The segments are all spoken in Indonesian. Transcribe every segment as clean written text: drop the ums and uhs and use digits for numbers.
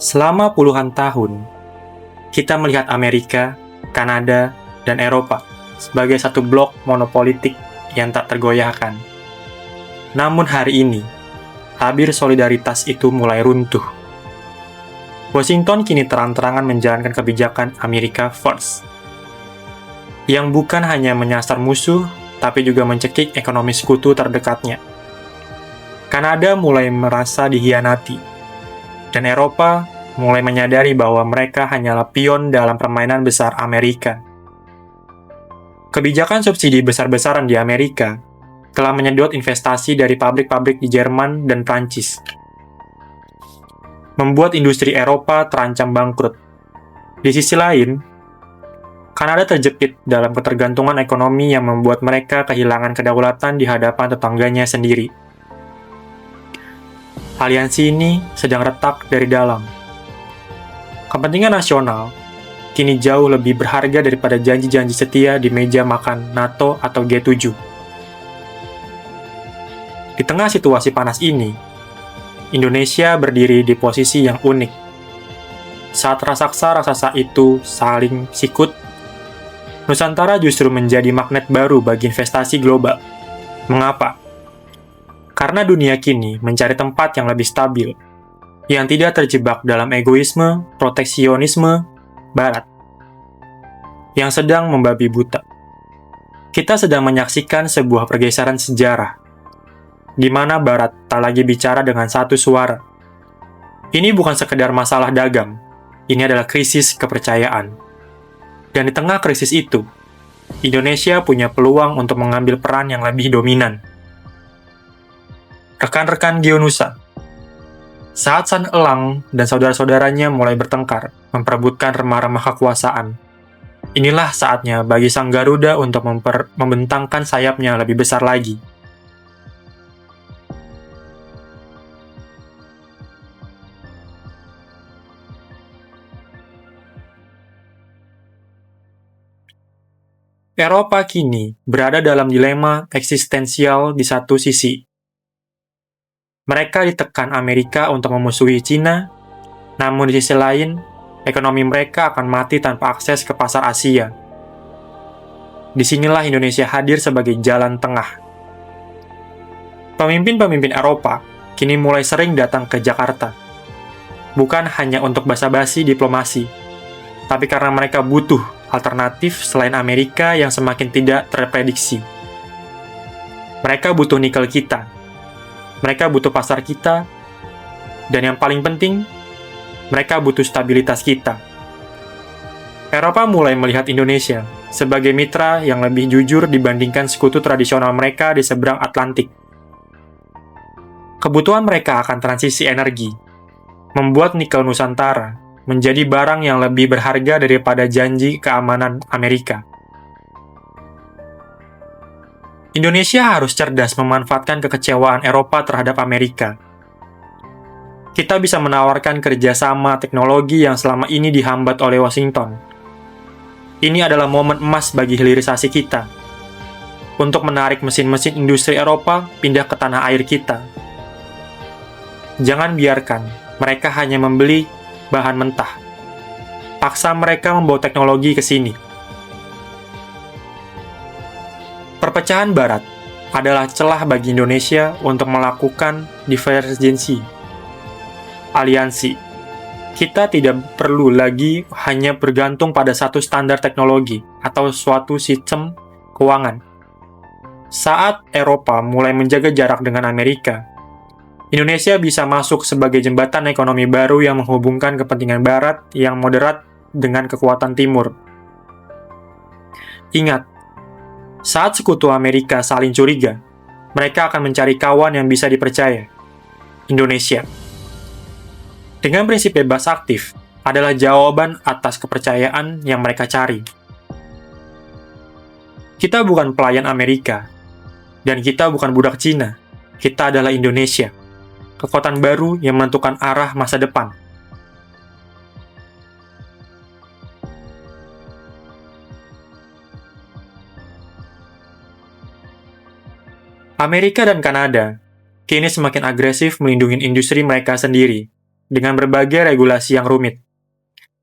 Selama puluhan tahun, kita melihat Amerika, Kanada, dan Eropa sebagai satu blok monopolitik yang tak tergoyahkan. Namun hari ini, tabir solidaritas itu mulai runtuh. Washington kini terang-terangan menjalankan kebijakan America First, yang bukan hanya menyasar musuh, tapi juga mencekik ekonomi sekutu terdekatnya. Kanada mulai merasa dihianati, dan Eropa mulai menyadari bahwa mereka hanyalah pion dalam permainan besar Amerika. Kebijakan subsidi besar-besaran di Amerika telah menyedot investasi dari pabrik-pabrik di Jerman dan Prancis, membuat industri Eropa terancam bangkrut. Di sisi lain, Kanada terjepit dalam ketergantungan ekonomi yang membuat mereka kehilangan kedaulatan di hadapan tetangganya sendiri. Aliansi ini sedang retak dari dalam. Kepentingan nasional kini jauh lebih berharga daripada janji-janji setia di meja makan NATO atau G7. Di tengah situasi panas ini, Indonesia berdiri di posisi yang unik. Saat raksasa-raksasa itu saling sikut, Nusantara justru menjadi magnet baru bagi investasi global. Mengapa? Karena dunia kini mencari tempat yang lebih stabil, yang tidak terjebak dalam egoisme, proteksionisme, Barat, yang sedang membabi buta. Kita sedang menyaksikan sebuah pergeseran sejarah, di mana Barat tak lagi bicara dengan satu suara. Ini bukan sekedar masalah dagang, ini adalah krisis kepercayaan. Dan di tengah krisis itu, Indonesia punya peluang untuk mengambil peran yang lebih dominan. Rekan-rekan Geonusa, saat San Elang dan saudara-saudaranya mulai bertengkar, memperebutkan remah-remah kekuasaan, inilah saatnya bagi Sang Garuda untuk membentangkan sayapnya lebih besar lagi. Eropa kini berada dalam dilema eksistensial di satu sisi. Mereka ditekan Amerika untuk memusuhi Cina, namun di sisi lain, ekonomi mereka akan mati tanpa akses ke pasar Asia. Disinilah Indonesia hadir sebagai jalan tengah. Pemimpin-pemimpin Eropa kini mulai sering datang ke Jakarta, bukan hanya untuk basa-basi diplomasi, tapi karena mereka butuh alternatif selain Amerika yang semakin tidak terprediksi. Mereka butuh nikel kita, mereka butuh pasar kita, dan yang paling penting, mereka butuh stabilitas kita. Eropa mulai melihat Indonesia sebagai mitra yang lebih jujur dibandingkan sekutu tradisional mereka di seberang Atlantik. Kebutuhan mereka akan transisi energi, membuat nikel Nusantara menjadi barang yang lebih berharga daripada janji keamanan Amerika. Indonesia harus cerdas memanfaatkan kekecewaan Eropa terhadap Amerika. Kita bisa menawarkan kerjasama teknologi yang selama ini dihambat oleh Washington. Ini adalah momen emas bagi hilirisasi kita, untuk menarik mesin-mesin industri Eropa pindah ke tanah air kita. Jangan biarkan mereka hanya membeli bahan mentah. Paksa mereka membawa teknologi ke sini. Perpecahan Barat adalah celah bagi Indonesia untuk melakukan divergensi, aliansi. Kita tidak perlu lagi hanya bergantung pada satu standar teknologi atau suatu sistem keuangan. Saat Eropa mulai menjaga jarak dengan Amerika, Indonesia bisa masuk sebagai jembatan ekonomi baru yang menghubungkan kepentingan Barat yang moderat dengan kekuatan Timur. Ingat, saat sekutu Amerika saling curiga, mereka akan mencari kawan yang bisa dipercaya. Indonesia. Dengan prinsip bebas aktif adalah jawaban atas kepercayaan yang mereka cari. Kita bukan pelayan Amerika, dan kita bukan budak Cina. Kita adalah Indonesia, kekuatan baru yang menentukan arah masa depan. Amerika dan Kanada kini semakin agresif melindungi industri mereka sendiri dengan berbagai regulasi yang rumit.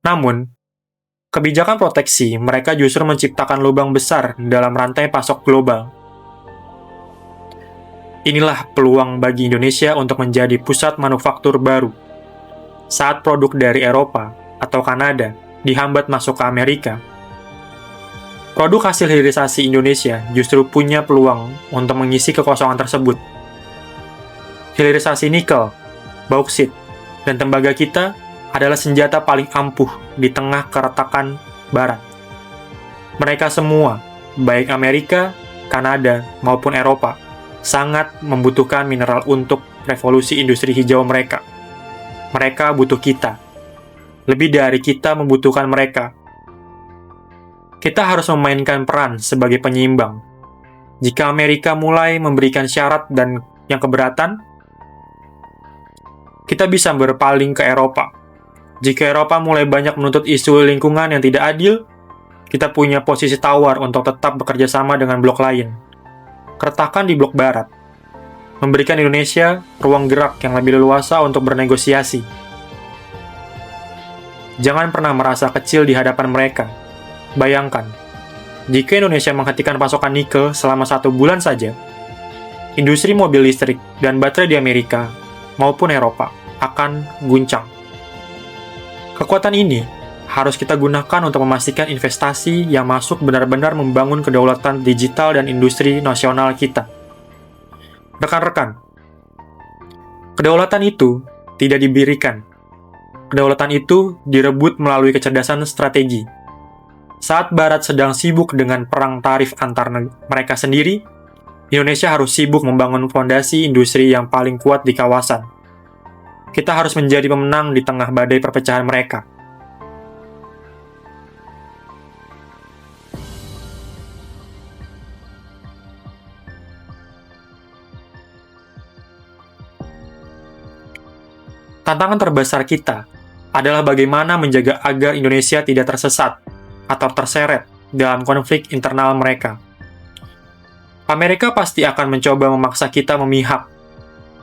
Namun, kebijakan proteksi mereka justru menciptakan lubang besar dalam rantai pasok global. Inilah peluang bagi Indonesia untuk menjadi pusat manufaktur baru. Saat produk dari Eropa atau Kanada dihambat masuk ke Amerika, produk hasil hilirisasi Indonesia justru punya peluang untuk mengisi kekosongan tersebut. Hilirisasi nikel, bauksit, dan tembaga kita adalah senjata paling ampuh di tengah keretakan Barat. Mereka semua, baik Amerika, Kanada, maupun Eropa, sangat membutuhkan mineral untuk revolusi industri hijau mereka. Mereka butuh kita. Lebih dari kita membutuhkan mereka. Kita harus memainkan peran sebagai penyeimbang. Jika Amerika mulai memberikan syarat dan yang keberatan, kita bisa berpaling ke Eropa. Jika Eropa mulai banyak menuntut isu lingkungan yang tidak adil, kita punya posisi tawar untuk tetap bekerja sama dengan blok lain. Keretakan di blok Barat memberikan Indonesia ruang gerak yang lebih leluasa untuk bernegosiasi. Jangan pernah merasa kecil di hadapan mereka. Bayangkan, jika Indonesia menghentikan pasokan nikel selama 1 bulan saja, industri mobil listrik dan baterai di Amerika maupun Eropa akan guncang. Kekuatan ini harus kita gunakan untuk memastikan investasi yang masuk benar-benar membangun kedaulatan digital dan industri nasional kita. Rekan-rekan, kedaulatan itu tidak diberikan. Kedaulatan itu direbut melalui kecerdasan strategi. Saat Barat sedang sibuk dengan perang tarif antar mereka sendiri, Indonesia harus sibuk membangun fondasi industri yang paling kuat di kawasan. Kita harus menjadi pemenang di tengah badai perpecahan mereka. Tantangan terbesar kita adalah bagaimana menjaga agar Indonesia tidak tersesat atau terseret dalam konflik internal mereka. Amerika pasti akan mencoba memaksa kita memihak.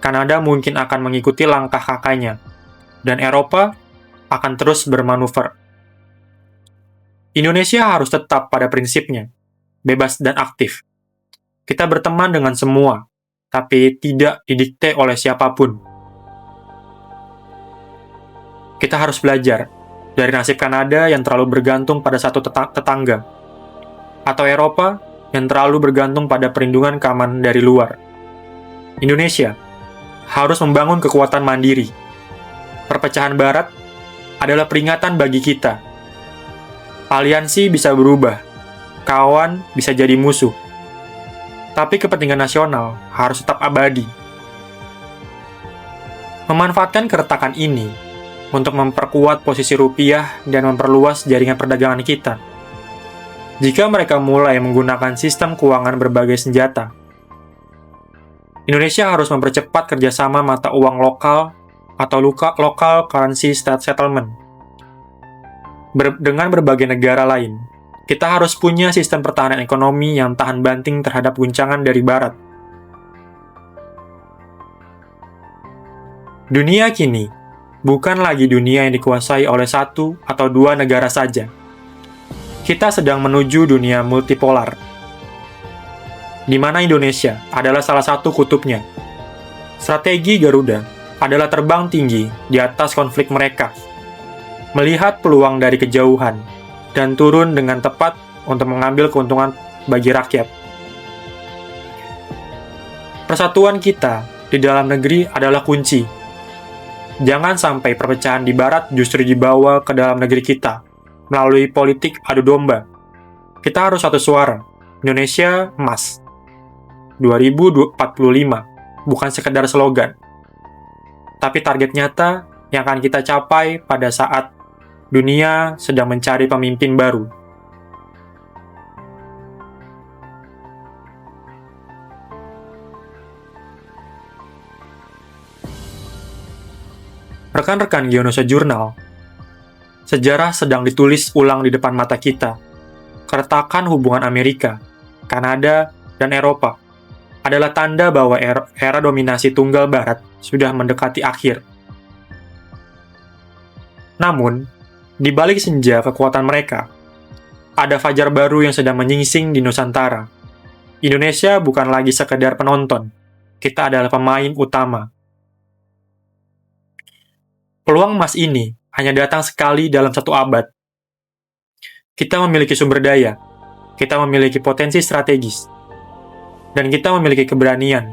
Kanada mungkin akan mengikuti langkah kakaknya, dan Eropa akan terus bermanuver. Indonesia harus tetap pada prinsipnya, bebas dan aktif. Kita berteman dengan semua, tapi tidak didikte oleh siapapun. Kita harus belajar dari nasib Kanada yang terlalu bergantung pada satu tetangga, atau Eropa yang terlalu bergantung pada perlindungan keamanan dari luar. Indonesia harus membangun kekuatan mandiri. Perpecahan Barat adalah peringatan bagi kita. Aliansi bisa berubah, kawan bisa jadi musuh. Tapi kepentingan nasional harus tetap abadi. Memanfaatkan keretakan ini untuk memperkuat posisi rupiah dan memperluas jaringan perdagangan kita. Jika mereka mulai menggunakan sistem keuangan berbagai senjata, Indonesia harus mempercepat kerjasama mata uang lokal atau local currency settlement dengan berbagai negara lain. Kita harus punya sistem pertahanan ekonomi yang tahan banting terhadap guncangan dari Barat. Dunia kini bukan lagi dunia yang dikuasai oleh 1 atau 2 negara saja. Kita sedang menuju dunia multipolar, di mana Indonesia adalah salah satu kutubnya. Strategi Garuda adalah terbang tinggi di atas konflik mereka, melihat peluang dari kejauhan, dan turun dengan tepat untuk mengambil keuntungan bagi rakyat. Persatuan kita di dalam negeri adalah kunci. Jangan sampai perpecahan di Barat justru dibawa ke dalam negeri kita, melalui politik adu domba. Kita harus satu suara. Indonesia emas 2045, bukan sekedar slogan, tapi target nyata yang akan kita capai pada saat dunia sedang mencari pemimpin baru. Rekan-rekan Geonosa Jurnal, sejarah sedang ditulis ulang di depan mata kita. Keretakan hubungan Amerika, Kanada, dan Eropa adalah tanda bahwa era dominasi tunggal Barat sudah mendekati akhir. Namun, di balik senja kekuatan mereka, ada fajar baru yang sedang menyingsing di Nusantara. Indonesia bukan lagi sekedar penonton, kita adalah pemain utama. Peluang emas ini hanya datang sekali dalam satu abad. Kita memiliki sumber daya, kita memiliki potensi strategis, dan kita memiliki keberanian.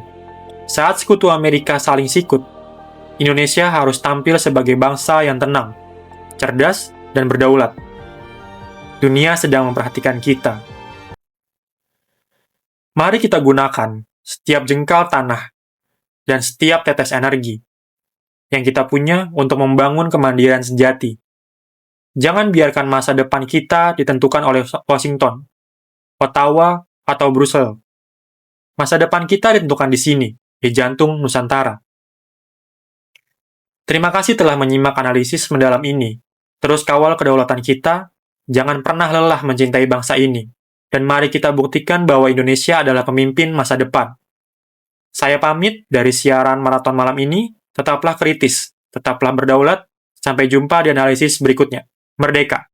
Saat sekutu Amerika saling sikut, Indonesia harus tampil sebagai bangsa yang tenang, cerdas, dan berdaulat. Dunia sedang memperhatikan kita. Mari kita gunakan setiap jengkal tanah dan setiap tetes energi yang kita punya untuk membangun kemandirian sejati. Jangan biarkan masa depan kita ditentukan oleh Washington, Ottawa, atau Brussels. Masa depan kita ditentukan di sini, di jantung Nusantara. Terima kasih telah menyimak analisis mendalam ini. Terus kawal kedaulatan kita, jangan pernah lelah mencintai bangsa ini. Dan mari kita buktikan bahwa Indonesia adalah pemimpin masa depan. Saya pamit dari siaran maraton malam ini, tetaplah kritis, tetaplah berdaulat, sampai jumpa di analisis berikutnya. Merdeka!